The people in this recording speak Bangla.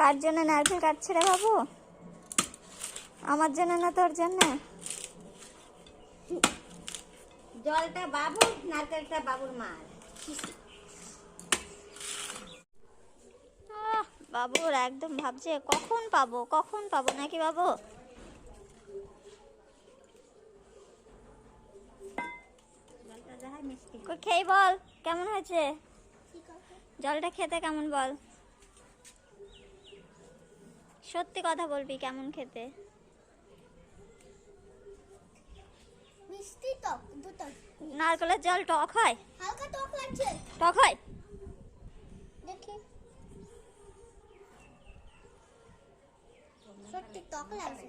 কার জন্য নারকেল কাটছে রে বাবু? আমার জন্য না তোর জন্য? জলটা বাবুর, নারকেলটা বাবুর মার। বাবুর একদম ভাবছে কখন পাবো কখন পাবো, নাকি বাবু? জলটা যাহাই মিষ্টি। খেয়ে বল কেমন হয়েছে জলটা, খেতে কেমন বল, সত্যি কথা বলবি কেমন খেতে? মিষ্টি টক দুটো। নারকেলের জল টক হয়? হালকা টক লাগছে। টক হয়? দেখি সত্যি টক লাগছে।